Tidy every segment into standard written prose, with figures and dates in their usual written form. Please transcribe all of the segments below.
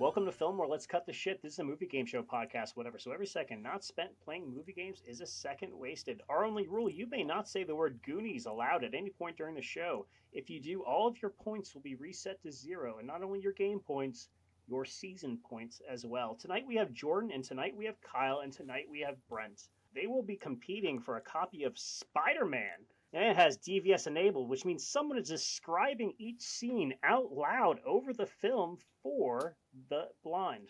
welcome to Filmwar. Let's cut the shit. This is a movie game show podcast, whatever. So every second not spent playing movie games is a second wasted. Our only rule, you may not say the word Goonies aloud at any point during the show. If you do, all of your points will be reset to 0, and not only your game points, your season points as well. Tonight we have Jordan, and tonight we have Kyle, and tonight we have Brent. They will be competing for a copy of Spider-Man. And it has DVS enabled, which means someone is describing each scene out loud over the film for the blind.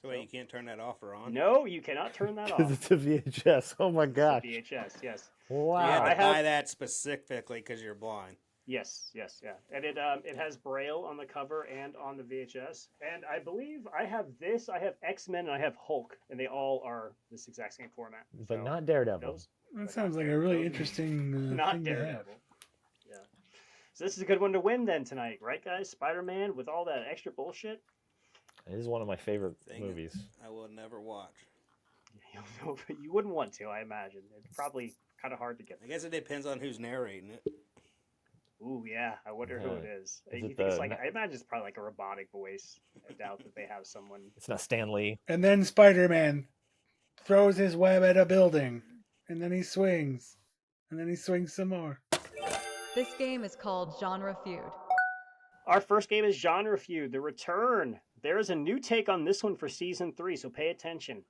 So wait, you can't turn that off or on? No, you cannot turn that Because off. it's a VHS. Oh my gosh. It's a VHS, yes. Wow. You have to buy that specifically because you're blind. Yes, yeah. And it has Braille on the cover and on the VHS. And I believe I have this, I have X-Men, and I have Hulk, and they all are this exact same format. But not Daredevil. That sounds like a really interesting not thing Daredevil. to have. Yeah. So this is a good one to win then tonight, right, guys? Spider-Man with all that extra bullshit. It is one of my favorite movies. I will never watch. You wouldn't want to, I imagine. It's probably kind of hard to get. I guess it depends on who's narrating it. Ooh, yeah. I wonder who it is. Is You it think it's like, I imagine it's probably like a robotic voice. I doubt that they have someone. It's not Stan Lee. And then Spider-Man throws his web at a building, and then he swings, and then he swings some more. This game is called Genre Feud. Our first game is Genre Feud, The Return. There is a new take on this one for Season 3, so pay attention.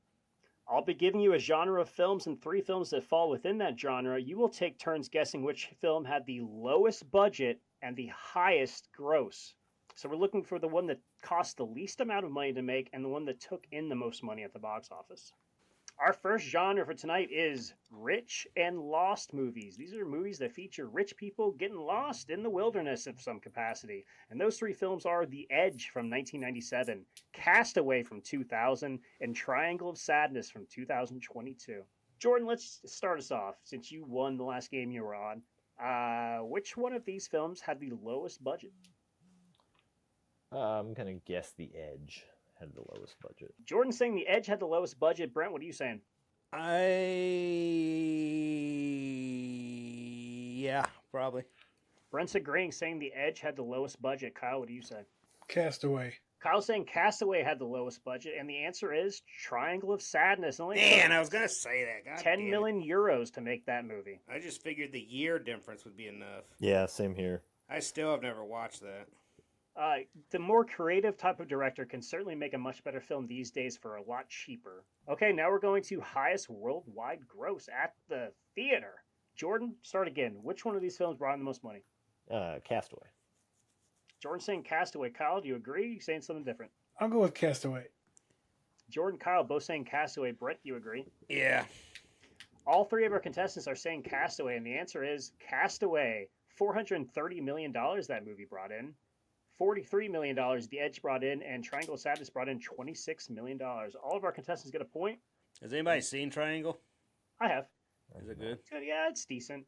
I'll be giving you a genre of films and 3 films that fall within that genre. You will take turns guessing which film had the lowest budget and the highest gross. So we're looking for the one that cost the least amount of money to make and the one that took in the most money at the box office. Our first genre for tonight is rich and lost movies. These are movies that feature rich people getting lost in the wilderness of some capacity. And those 3 films are The Edge from 1997, Castaway from 2000, and Triangle of Sadness from 2022. Jordan, let's start us off. Since you won the last game you were on, which one of these films had the lowest budget? I'm going to guess The Edge had the lowest budget. Jordan's saying The Edge had the lowest budget. Brent, what are you saying? Yeah, probably. Brent's agreeing, saying The Edge had the lowest budget. Kyle, what do you say? Castaway. Kyle's saying Castaway had the lowest budget, and the answer is Triangle of Sadness. Only Man, I was going to say that. God 10 damn million euros to make that movie. I just figured the year difference would be enough. Yeah, same here. I still have never watched that. The more creative type of director can certainly make a much better film these days for a lot cheaper. Okay, now we're going to highest worldwide gross at the theater. Jordan, start again. Which one of these films brought in the most money? Castaway. Jordan saying Castaway. Kyle, do you agree? Are you saying something different? I'll go with Castaway. Jordan, Kyle, both saying Castaway. Brett, do you agree? Yeah. All 3 of our contestants are saying Castaway, and the answer is Castaway. $430 million that movie brought in. $43 million The Edge brought in, and Triangle of Sadness brought in $26 million. All of our contestants get a point. Has anybody seen Triangle? I have. Is it good? It's good. Yeah, it's decent.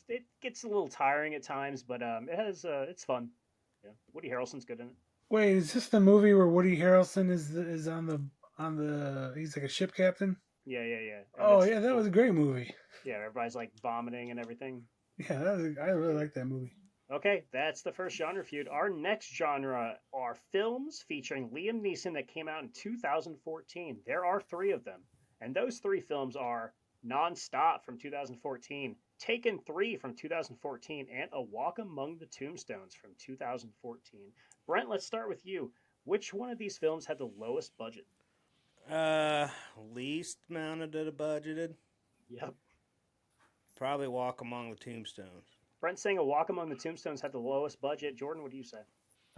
It gets a little tiring at times, but it's fun. Yeah, Woody Harrelson's good in it. Wait, is this the movie where Woody Harrelson is on the he's like a ship captain? Yeah. Oh yeah, that was a great movie. Yeah, everybody's like vomiting and everything. Yeah, I really like that movie. Okay, that's the first genre feud. Our next genre are films featuring Liam Neeson that came out in 2014. There are 3 of them, and those 3 films are Non-Stop from 2014, Taken 3 from 2014, and A Walk Among the Tombstones from 2014. Brent, let's start with you. Which one of these films had the lowest budget? Least amount of budgeted. Yep. Probably Walk Among the Tombstones. Brent's saying A Walk Among the Tombstones had the lowest budget. Jordan, what do you say?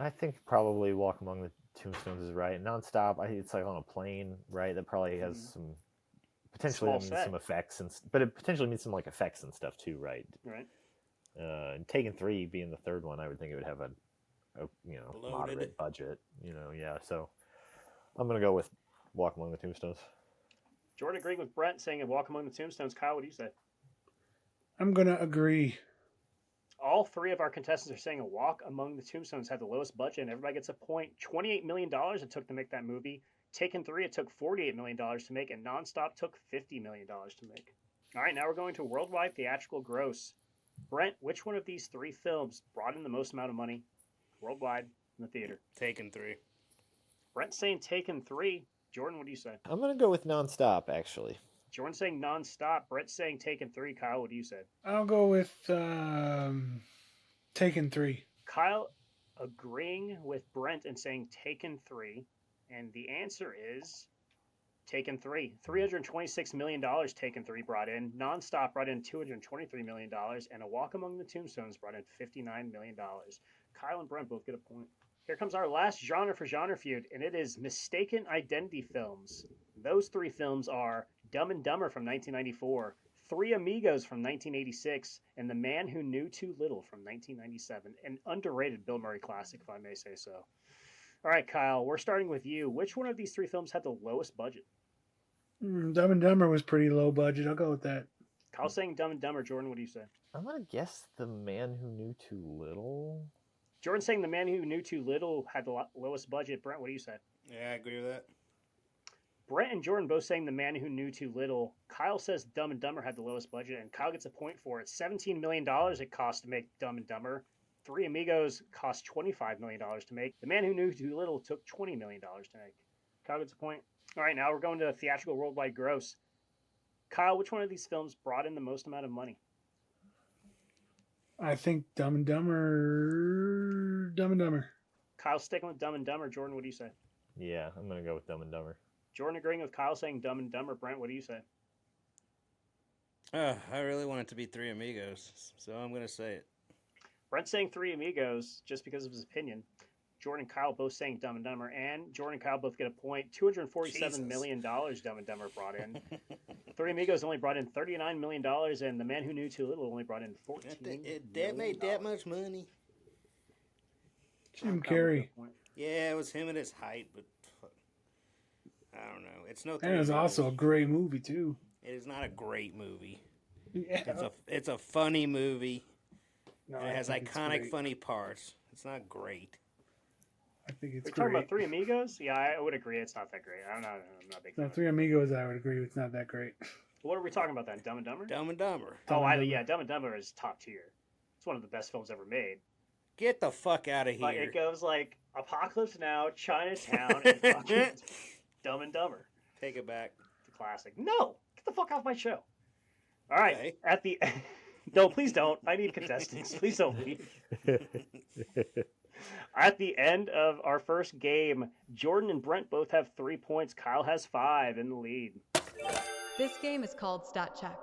I think probably Walk Among the Tombstones is right. Non-Stop, I think it's like on a plane, right? That probably has some potentially Small means set. some effects, but it potentially means some like effects and stuff too, right? Right. And Taken 3 being the third one, I would think it would have a Bloated. moderate budget. Yeah. So I'm gonna go with Walk Among the Tombstones. Jordan agreeing with Brent, saying A Walk Among the Tombstones. Kyle, what do you say? I'm gonna agree. All 3 of our contestants are saying A Walk Among the Tombstones had the lowest budget, and everybody gets a point. $28 million it took to make that movie. Taken 3, it took $48 million to make, and Non-Stop took $50 million to make. All right, now we're going to worldwide theatrical gross. Brent, which one of these 3 films brought in the most amount of money worldwide in the theater? Taken 3. Brent's saying Taken 3. Jordan, what do you say? I'm gonna go with nonstop. Actually, Jordan's saying Non-Stop. Brent's saying Taken 3. Kyle, what do you say? I'll go with Taken 3. Kyle agreeing with Brent and saying Taken 3. And the answer is Taken 3. $326 million Taken 3 brought in. Nonstop brought in $223 million. And A Walk Among the Tombstones brought in $59 million. Kyle and Brent both get a point. Here comes our last genre for genre feud, and it is mistaken identity films. Those three films are Dumb and Dumber from 1994, Three Amigos from 1986, and The Man Who Knew Too Little from 1997. An underrated Bill Murray classic, if I may say so. All right, Kyle, we're starting with you. Which one of these three films had the lowest budget? Dumb and Dumber was pretty low budget. I'll go with that. Kyle's saying Dumb and Dumber. Jordan, what do you say? I'm gonna guess The Man Who Knew Too Little. Jordan's saying The Man Who Knew Too Little had the lowest budget. Brent, what do you say? Yeah, I agree with that. Brent and Jordan both saying The Man Who Knew Too Little. Kyle says Dumb and Dumber had the lowest budget, and Kyle gets a point for it. $17 million it cost to make Dumb and Dumber. Three Amigos cost $25 million to make. The Man Who Knew Too Little took $20 million to make. Kyle gets a point. All right, now we're going to theatrical worldwide gross. Kyle, which one of these films brought in the most amount of money? I think Dumb and Dumber. Dumb and Dumber. Kyle's sticking with Dumb and Dumber. Jordan, what do you say? Yeah, I'm gonna go with Dumb and Dumber. Jordan agreeing with Kyle saying Dumb and Dumber. Brent, what do you say? I really want it to be Three Amigos, so I'm going to say it. Brent saying Three Amigos just because of his opinion. Jordan and Kyle both saying Dumb and Dumber, and Jordan and Kyle both get a point. $247 million Dumb and Dumber brought in. Three Amigos only brought in $39 million, and The Man Who Knew Too Little only brought in $14 million. That made that much money. Jim Carrey. Yeah, it was him at his height, but I don't know. It's no. And it was also a great movie too. It is not a great movie. Yeah. It's a funny movie. No, And it I has think it's iconic great. funny parts. It's not great. I think it's We're talking great. about Three Amigos? Yeah, I would agree. It's not that great. I'm not a big fan. No, of Three it. Amigos, I would agree with. Not that great. What are we talking about then? Dumb and Dumber? Dumb and Dumber. Oh, Dumb and Dumber. yeah, Dumb and Dumber is top tier. It's one of the best films ever made. Get the fuck out of here. Like, it goes like Apocalypse Now, Chinatown, and fucking Dumb and Dumber. Take it back. The classic. No! Get the fuck off my show. All right. Okay. At the No, please don't. I need contestants. Please don't leave. At the end of our first game, Jordan and Brent both have 3 points. Kyle has 5 in the lead. This game is called Stat Check.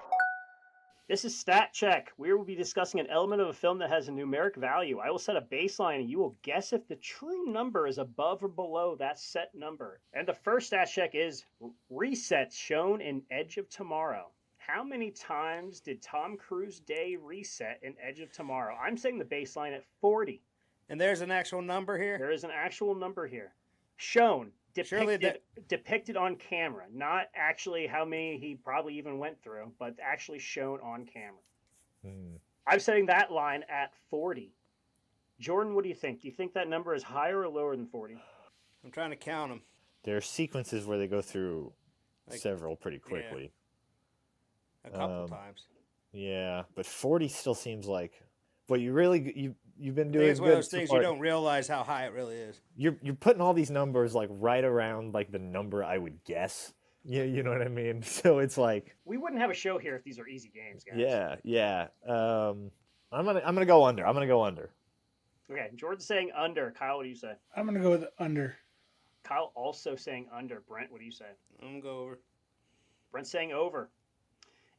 This is Stat Check. We will be discussing an element of a film that has a numeric value. I will set a baseline and you will guess if the true number is above or below that set number. And the first Stat Check is resets shown in Edge of Tomorrow. How many times did Tom Cruise Day reset in Edge of Tomorrow? I'm setting the baseline at 40. And there's an actual number here? There is an actual number here. Shown, Surely depicted on camera. Not actually how many he probably even went through, but actually shown on camera. I'm setting that line at 40. Jordan, what do you think? Do you think that number is higher or lower than 40? I'm trying to count them. There are sequences where they go through Like, several pretty quickly. A couple times. Yeah, but 40 still seems like. But you really you've been I think doing it's one of good those so things far. you don't realize how high it really is. You're putting all these numbers like right around like the number I would guess. Yeah, you know what I mean. So it's like We wouldn't have a show here if these are easy games, guys. yeah. I'm gonna go under. I'm gonna go under. Okay, Jordan's saying under. Kyle, what do you say? I'm gonna go with under. Kyle also saying under. Brent, what do you say? I'm going to go over. Brent's saying over.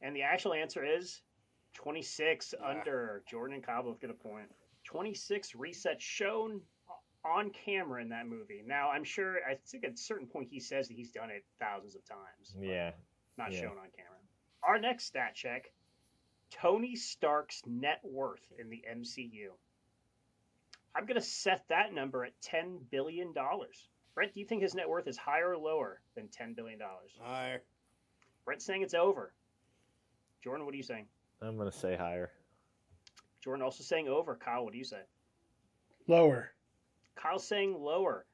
And the actual answer is 26 under. Jordan and Kyle both get a point. 26 resets shown on camera in that movie. Now, I think at a certain point he says that he's done it thousands of times. Yeah. Not Yeah. shown on camera. Our next stat check, Tony Stark's net worth in the MCU. I'm going to set that number at $10 billion. Brent, do you think his net worth is higher or lower than $10 billion? Higher. Brent's saying it's over. Jordan, what are you saying? I'm gonna say higher. Jordan also saying over. Kyle, what do you say? Lower. Kyle's saying lower.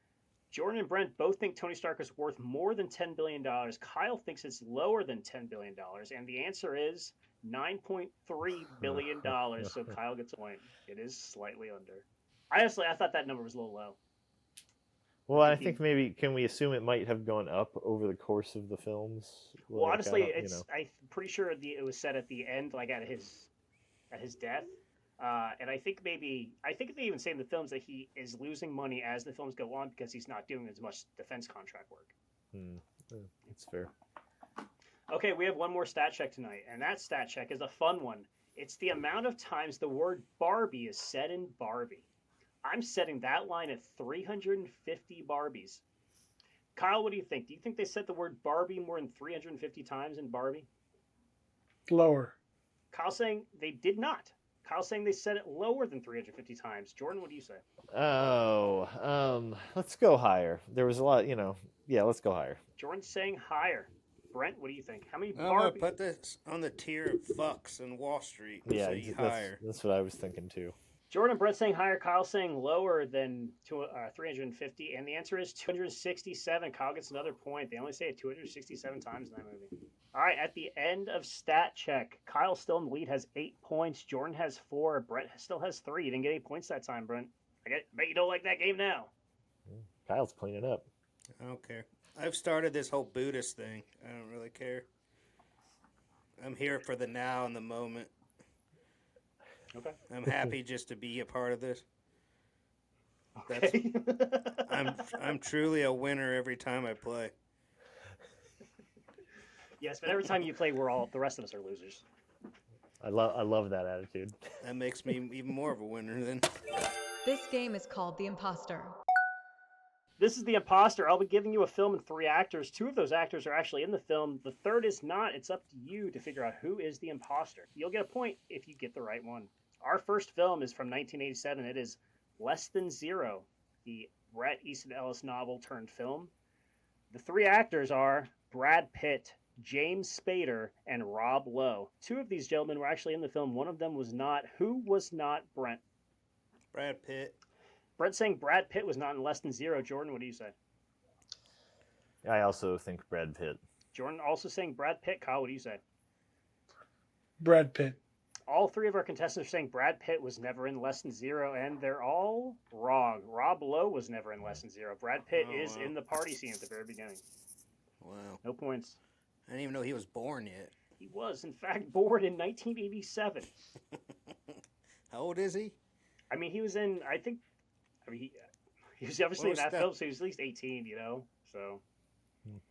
Jordan and Brent both think Tony Stark is worth more than $10 billion. Kyle thinks it's lower than $10 billion. And the answer is $9.3 billion. So Kyle gets a point. It is slightly under. Honestly, I thought that number was a little low. Well, I think maybe can we assume it might have gone up over the course of the films? Well, Like, honestly, you know. I'm pretty sure it was set at the end, like at his death. And I think they even say in the films that he is losing money as the films go on because he's not doing as much defense contract work. That's fair. Okay, we have one more stat check tonight, and that stat check is a fun one. It's the amount of times the word Barbie is said in Barbie. I'm setting that line at 350 Barbies. Kyle, what do you think? Do you think they said the word Barbie more than 350 times in Barbie? Lower. Kyle saying they did not. Kyle saying they said it lower than 350 times. Jordan, what do you say? Oh, let's go higher. There was a lot, Yeah, let's go higher. Jordan's saying higher. Brent, what do you think? How many I'm gonna Barbies? put this on the tier of fucks in Wall Street. And Yeah, say higher. that's what I was thinking too. Jordan and Brett saying higher, Kyle saying lower than 350, and the answer is 267. Kyle gets another point. They only say it 267 times in that movie. All right, at the end of stat check, Kyle still in the lead, has 8 points. Jordan has 4. Brett still has 3. You didn't get 8 points that time, Brent. I bet you don't like that game now. Kyle's cleaning up. I don't care. I've started this whole Buddhist thing. I don't really care. I'm here for the now and the moment. Okay. I'm happy just to be a part of this. Okay. I'm truly a winner every time I play. Yes, but every time you play, the rest of us are losers. I love that attitude. That makes me even more of a winner then. This game is called The Imposter. This is The Imposter. I'll be giving you a film and 3 actors. 2 of those actors are actually in the film. The third is not. It's up to you to figure out who is the imposter. You'll get a point if you get the right one. Our first film is from 1987. It is Less Than Zero, the Bret Easton Ellis novel turned film. The 3 actors are Brad Pitt, James Spader, and Rob Lowe. 2 of these gentlemen were actually in the film. One of them was not. Who was not Brent? Brad Pitt. Brent saying Brad Pitt was not in Less Than Zero. Jordan, what do you say? I also think Brad Pitt. Jordan also saying Brad Pitt. Kyle, what do you say? Brad Pitt. All 3 of our contestants are saying Brad Pitt was never in Less Than Zero, and they're all wrong. Rob Lowe was never in Less Than Zero. Brad Pitt is in the party scene at the very beginning. Wow. No points. I didn't even know he was born yet. He was, in fact, born in 1987. How old is he? I mean, he was in, he was obviously in that film, so he was at least 18, so.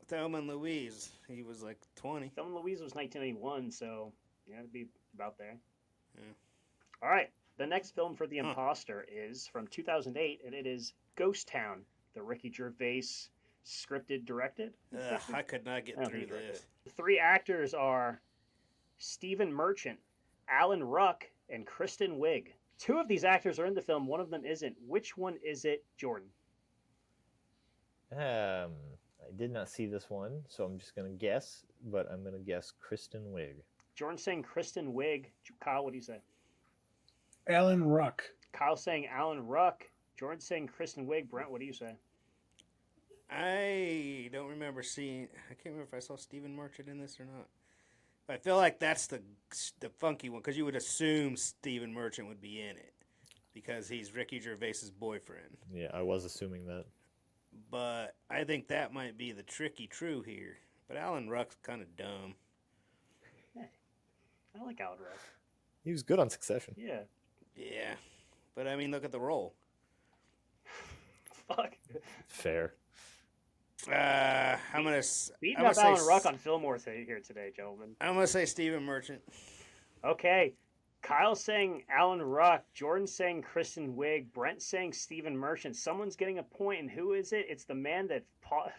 Thelma and Louise, he was like 20. Thelma and Louise was 1991, so, yeah, it'd be about there. Yeah. All right, the next film for The Imposter is from 2008, and it is Ghost Town, the Ricky Gervais scripted, directed. I could not get through this. The 3 actors are Stephen Merchant, Alan Ruck, and Kristen Wiig. 2 of these actors are in the film. One of them isn't. Which one is it, Jordan? I did not see this one, so I'm just going to guess, but I'm going to guess Kristen Wiig. Jordan saying Kristen Wiig. Kyle, what do you say? Alan Ruck. Kyle saying Alan Ruck. Jordan saying Kristen Wiig. Brent, what do you say? I don't remember seeing. I can't remember if I saw Stephen Merchant in this or not. But I feel like that's the funky one because you would assume Stephen Merchant would be in it because he's Ricky Gervais's boyfriend. Yeah, I was assuming that. But I think that might be the tricky true here. But Alan Ruck's kind of dumb. I like Alan Ruck. He was good on Succession. Yeah. Yeah. But I mean, look at the role. Fuck. Fair. I'm gonna beating up Alan Ruck on Filmwar here today, gentlemen. I'm gonna say Stephen Merchant. Okay, Kyle's saying Alan Ruck, Jordan's saying Kristen Wiig, Brent's saying Stephen Merchant. Someone's getting a point, and who is it? It's the man that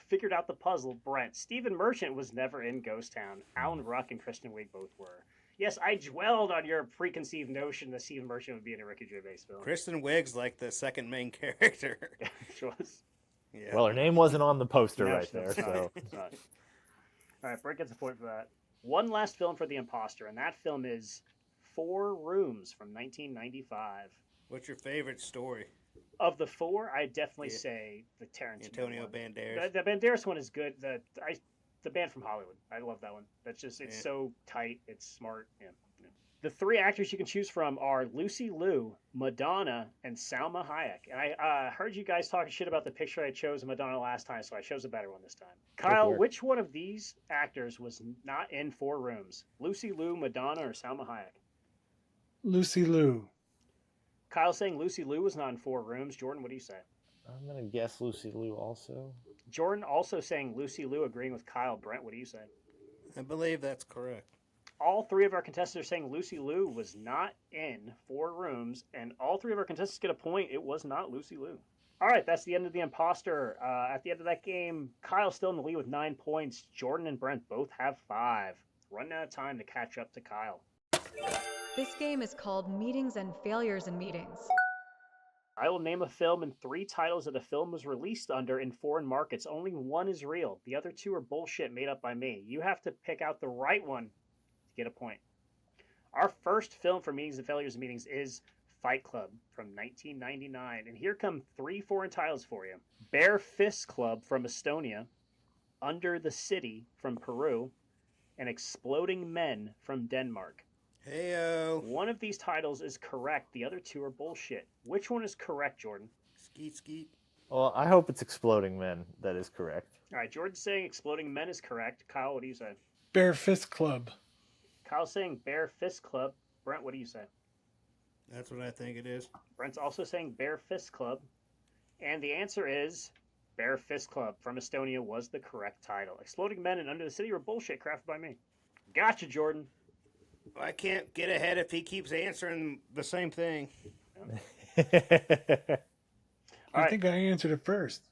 figured out the puzzle, Brent. Stephen Merchant was never in Ghost Town. Alan Ruck and Kristen Wiig both were. Yes, I dwelled on your preconceived notion that Stephen Merchant would be in a Ricky Gervais film. Kristen Wiig's like the second main character. She was. Yeah. Well, her name wasn't on the poster No, right there, so. It's not. All right, Brent gets a point for that. One last film for The Imposter, and that film is 4 Rooms from 1995. What's your favorite story? Of the 4, I definitely say the Tarantino Antonio one. Banderas. The Banderas one is good. The The Band from Hollywood. I love that one. That's just, it's so tight. It's smart. Yeah. The 3 actors you can choose from are Lucy Liu, Madonna, and Salma Hayek. And I heard you guys talking shit about the picture I chose of Madonna last time, so I chose a better one this time. Kyle, which one of these actors was not in 4 Rooms? Lucy Liu, Madonna, or Salma Hayek? Lucy Liu. Kyle saying Lucy Liu was not in 4 Rooms. Jordan, what do you say? I'm gonna guess Lucy Liu also. Jordan also saying Lucy Liu, agreeing with Kyle. Brent, what do you say? I believe that's correct. All 3 of our contestants are saying Lucy Liu was not in 4 Rooms, and all 3 of our contestants get a point. It was not Lucy Liu. All right, that's the end of the imposter. At the end of that game, Kyle's still in the lead with 9 points. Jordan and Brent both have 5. Running out of time to catch up to Kyle. This game is called Meetings and Failures in Meetings. I will name a film and 3 titles that the film was released under in foreign markets. Only 1 is real. The other 2 are bullshit made up by me. You have to pick out the right one to get a point. Our first film for Meetings and Failures in Meetings is Fight Club from 1999. And here come 3 foreign titles for you. Bare Fist Club from Estonia, Under the City from Peru, and Exploding Men from Denmark. Heyo. One of these titles is correct. The other 2 are bullshit. Which one is correct, Jordan? Skeet skeet. Well, I hope it's Exploding Men. That is correct. All right, Jordan's saying Exploding Men is correct. Kyle, what do you say? Bare Fist Club. Kyle's saying Bare Fist Club. Brent, what do you say? That's what I think it is. Brent's also saying Bare Fist Club. And the answer is Bare Fist Club from Estonia was the correct title. Exploding Men and Under the City were bullshit crafted by me. Gotcha, Jordan. I can't get ahead if he keeps answering the same thing. I think I answered it first.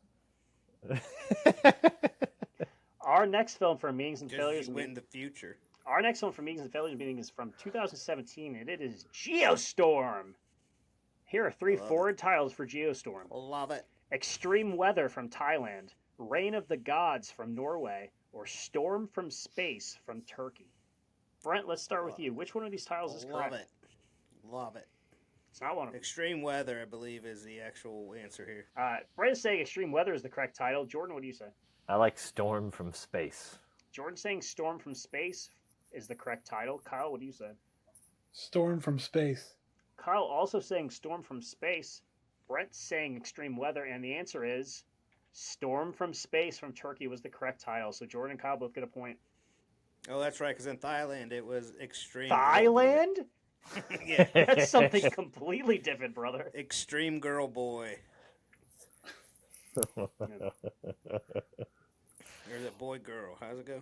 Our next film for Meetings and Failures You win the future. Our next film for Meetings and Failures meeting is from 2017, and it is Geostorm. Here are 3 forward titles for Geostorm. Love it. Extreme Weather from Thailand, Reign of the Gods from Norway, or Storm from Space from Turkey. Brent, let's start with you. Which one of these titles is correct? Love it. Love it. It's not one of them. Extreme Weather, I believe, is the actual answer here. Brent is saying Extreme Weather is the correct title. Jordan, what do you say? I like Storm from Space. Jordan saying Storm from Space is the correct title. Kyle, what do you say? Storm from Space. Kyle also saying Storm from Space. Brent saying Extreme Weather, and the answer is Storm from Space from Turkey was the correct title. So Jordan and Kyle both get a point. Oh, that's right, because in Thailand it was Extreme. Thailand? Yeah. That's something completely different, brother. Extreme Girl Boy. Or is it Boy Girl? How's it go?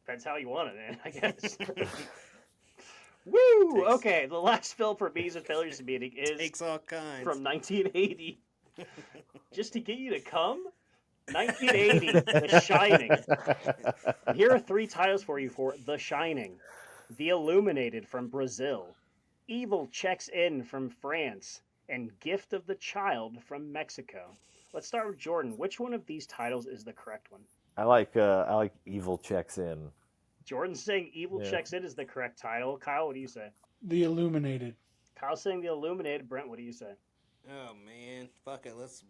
Depends how you want it, man, I guess. Woo! Okay, the last film for Meetings and Failures meeting is Takes all kinds. from 1980. Just to get you to come? 1980, The Shining. Here are 3 titles for you for The Shining. The Illuminated from Brazil, Evil Checks In from France, and Gift of the Child from Mexico. Let's start with Jordan. Which one of these titles is the correct one? I like Evil Checks In. Jordan's saying Evil Checks In is the correct title. Kyle, what do you say? The Illuminated. Kyle's saying The Illuminated. Brent, what do you say? Oh, man. Fuck it. Let's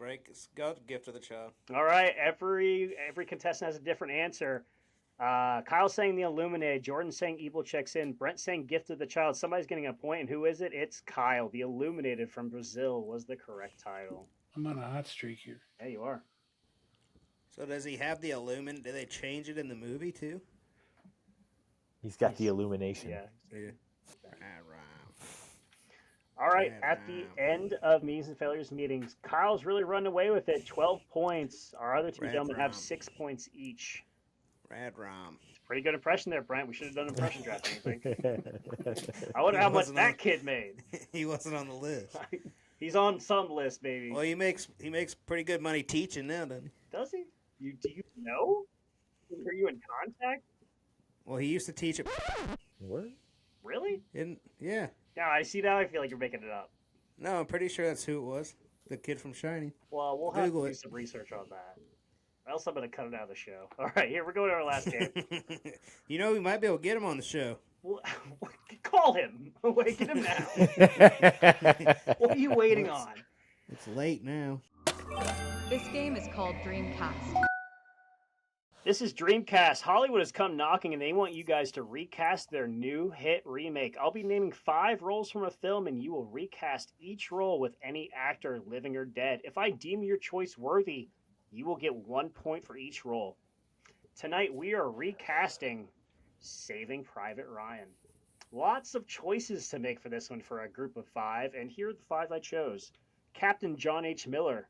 go to Gift of the Child. All right. Every contestant has a different answer. Kyle's saying The Illuminated. Jordan's saying Evil Checks In. Brent saying Gift of the Child. Somebody's getting a point. And who is it? It's Kyle. The Illuminated from Brazil was the correct title. I'm on a hot streak here. Yeah, you are. So does he have the Illumin? Do they change it in the movie, too? He's got the illumination. Yeah. Right. All right. At the end of Meetings and Failures meetings, Kyle's really running away with it. 12 points. Our other 2 gentlemen have 6 points each. Rad Rom. Pretty good impression there, Brent. We should have done impression drafting, I think. I wonder how much that kid made. He wasn't on the list. He's on some list, baby. Well, he makes pretty good money teaching now, doesn't he? Does he? Do you know? Are you in contact? Well, he used to teach at... What? Really? Yeah. Yeah, I see now. I feel like you're making it up. No, I'm pretty sure that's who it was. The kid from Shining. Well, we'll have Google to do it. some research on that. Or else I'm going to cut it out of the show. All right, here, we're going to our last game. You know, we might be able to get him on the show. Well, call him. Wait, get him now. What are you waiting on? It's late now. This game is called Dreamcast. This is Dreamcast. Hollywood has come knocking and they want you guys to recast their new hit remake. I'll be naming 5 roles from a film and you will recast each role with any actor, living or dead. If I deem your choice worthy, you will get 1 point for each role. Tonight we are recasting Saving Private Ryan. Lots of choices to make for this one for a group of 5, and here are the 5 I chose. Captain John H. Miller,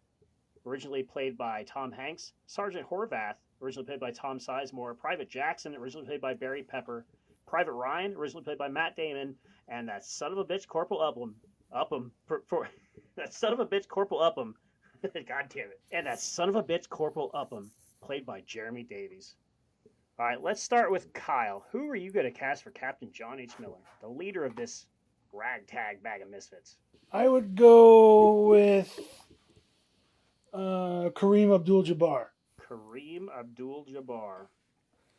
originally played by Tom Hanks. Sergeant Horvath, originally played by Tom Sizemore. Private Jackson, originally played by Barry Pepper. Private Ryan, originally played by Matt Damon. And that son of a bitch, Corporal Upham. That son of a bitch, Corporal Upham. God damn it. And that son of a bitch, Corporal Upham, played by Jeremy Davies. All right, let's start with Kyle. Who are you going to cast for Captain John H. Miller, the leader of this ragtag bag of misfits? I would go with Kareem Abdul-Jabbar. Kareem Abdul-Jabbar.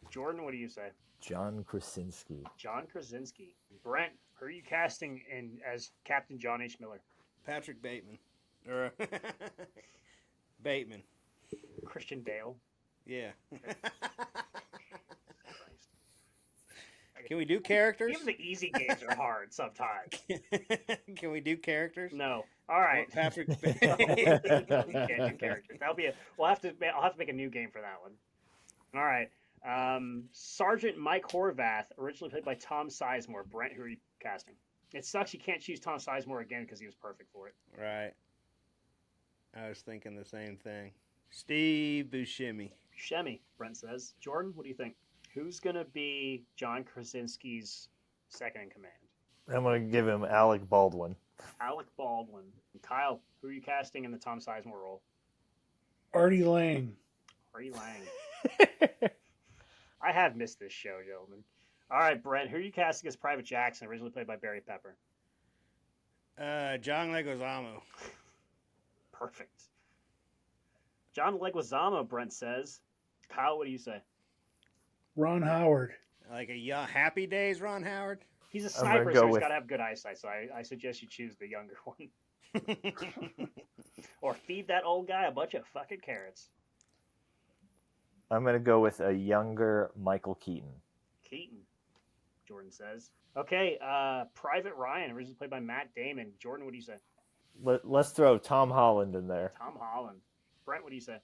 Jordan, what do you say? John Krasinski. John Krasinski. Brent, who are you casting in as Captain John H. Miller? Patrick Bateman. Or Bateman. Christian Bale. Yeah. Can we do characters? Even the easy games are hard sometimes. Can we do characters? No. All right. Well, Patrick We Bateman. can't do characters. That'll be I'll have to make a new game for that one. All right. Sergeant Mike Horvath, originally played by Tom Sizemore. Brent, who are you casting? It sucks you can't choose Tom Sizemore again because he was perfect for it. Right. I was thinking the same thing. Steve Buscemi. Shemi, Brent says. Jordan, what do you think? Who's going to be John Krasinski's second in command? I'm going to give him Alec Baldwin. Alec Baldwin. And Kyle, who are you casting in the Tom Sizemore role? Artie Lang. Artie Lang. I have missed this show, gentlemen. All right, Brent, who are you casting as Private Jackson, originally played by Barry Pepper? John Leguizamo. Perfect. John Leguizamo, Brent says. Kyle, what do you say? Ron Howard. Like a young Happy Days Ron Howard? He's a I'm gonna sniper, go so he's with- got to have good eyesight, so I suggest you choose the younger one. Or feed that old guy a bunch of fucking carrots. I'm going to go with a younger Michael Keaton. Keaton, Jordan says. Okay, Private Ryan, originally played by Matt Damon. Jordan, what do you say? Let's throw Tom Holland in there. Tom Holland. Brent, what do you say?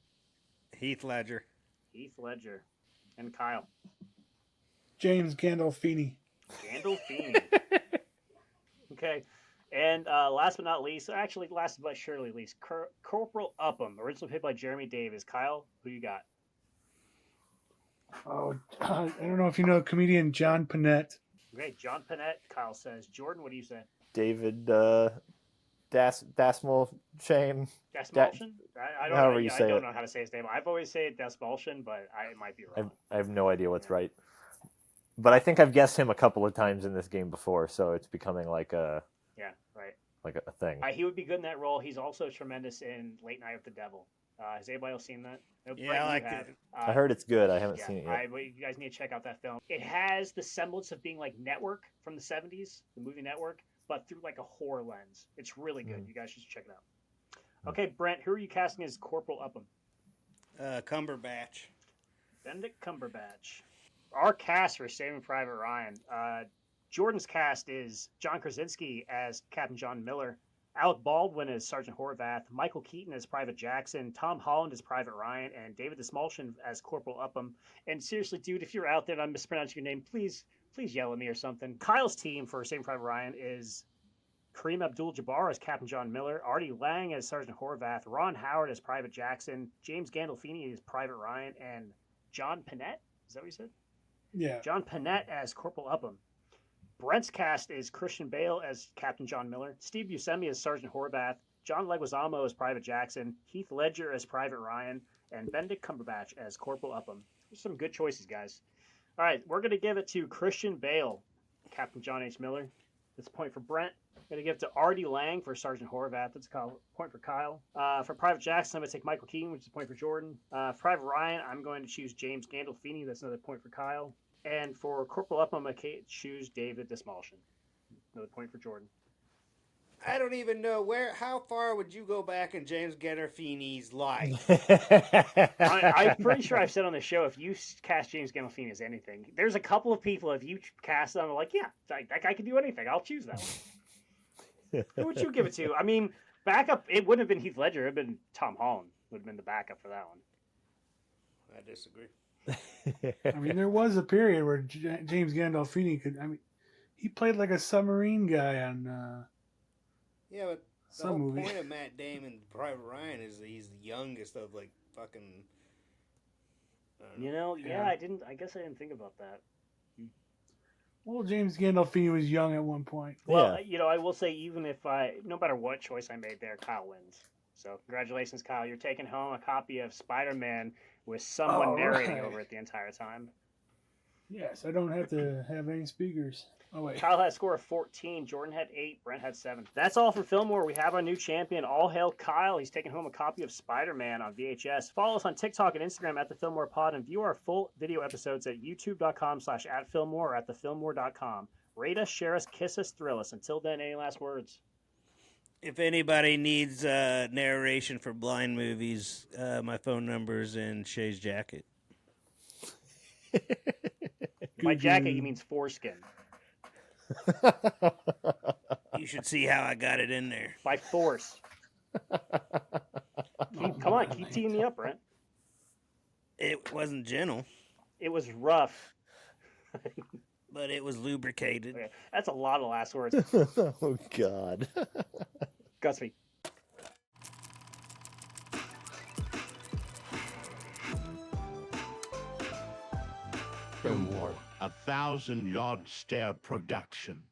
Heath Ledger. Heath Ledger. And Kyle. James Gandolfini. Gandolfini. Okay. And last but not least, actually last but surely least, Corporal Upham, originally played by Jeremy Davies. Kyle, who you got? Oh, I don't know if you know comedian John Panette. Okay, John Panette, Kyle says. Jordan, what do you say? David Dasmal Shane. Desmalshin? I don't, however know, you I say don't it. know how to say his name. I've always said it Desmalshin, but it might be wrong. I have no idea what's right. But I think I've guessed him a couple of times in this game before, so it's becoming like a thing. He would be good in that role. He's also tremendous in Late Night with the Devil. Has anybody else seen that? Yeah, Brett, I you like have. it. I heard it's good. I haven't Yeah, seen it yet. you guys need to check out that film. It has the semblance of being like Network from the 70s, the movie Network, but through like a horror lens. It's really good. You guys should check it out. Okay, Brent, who are you casting as Corporal Upham? Cumberbatch. Benedict Cumberbatch. Our cast for Saving Private Ryan. Jordan's cast is John Krasinski as Captain John Miller, Alec Baldwin as Sergeant Horvath, Michael Keaton as Private Jackson, Tom Holland as Private Ryan, and David Desmalshin as Corporal Upham. And seriously, dude, if you're out there and I'm mispronouncing your name, please yell at me or something. Kyle's team for Saving Private Ryan is Kareem Abdul-Jabbar as Captain John Miller, Artie Lang as Sergeant Horvath, Ron Howard as Private Jackson, James Gandolfini as Private Ryan, and John Panette? Is that what you said? Yeah. John Panette as Corporal Upham. Brent's cast is Christian Bale as Captain John Miller, Steve Buscemi as Sergeant Horvath, John Leguizamo as Private Jackson, Heath Ledger as Private Ryan, and Benedict Cumberbatch as Corporal Upham. There's some good choices, guys. All right, we're going to give it to Christian Bale, Captain John H. Miller. That's a point for Brent. Going to give it to Artie Lang for Sergeant Horvath. That's a point for Kyle. For Private Jackson, I'm going to take Michael Keaton, which is a point for Jordan. For Private Ryan, I'm going to choose James Gandolfini. That's another point for Kyle. And for Corporal Upham, I'm going to choose David Desmalshin. Another point for Jordan. I don't even know how far would you go back in James Gandolfini's life? I'm pretty sure I've said on the show, if you cast James Gandolfini as anything, there's a couple of people, if you cast them, like, yeah, that guy can do anything. I'll choose that one. Who would you give it to? I mean, backup, it wouldn't have been Heath Ledger. It would have been Tom Holland would have been the backup for that one. I disagree. I mean, there was a period where James Gandolfini could. I mean, he played like a submarine guy on Yeah, but the some whole movie. point of Matt Damon, Private Ryan, is that he's the youngest of like fucking. I don't know. Yeah, I guess I didn't think about that. Well, James Gandolfini was young at one point. Well, I will say, no matter what choice I made there, Kyle wins. So congratulations, Kyle. You're taking home a copy of Spider-Man with someone narrating over it the entire time. Yes, I don't have to have any speakers. Oh, wait. Kyle had a score of 14. Jordan had 8. Brent had 7. That's all for Filmwar. We have our new champion. All hail Kyle. He's taking home a copy of Spider-Man on VHS. Follow us on TikTok and Instagram at the Filmwar Pod, and view our full video episodes at youtube.com/@Filmwar or at thefilmwar.com. Rate us, share us, kiss us, thrill us. Until then, any last words? If anybody needs narration for blind movies, my phone number's in Shay's jacket. By jacket, he means foreskin. You should see how I got it in there. By force. Come on, keep teeing me up, Brent. It wasn't gentle, It was rough. but it was lubricated. Okay, that's a lot of last words. Oh God. Gutsby. Filmwar, a 1,000-yard stare production.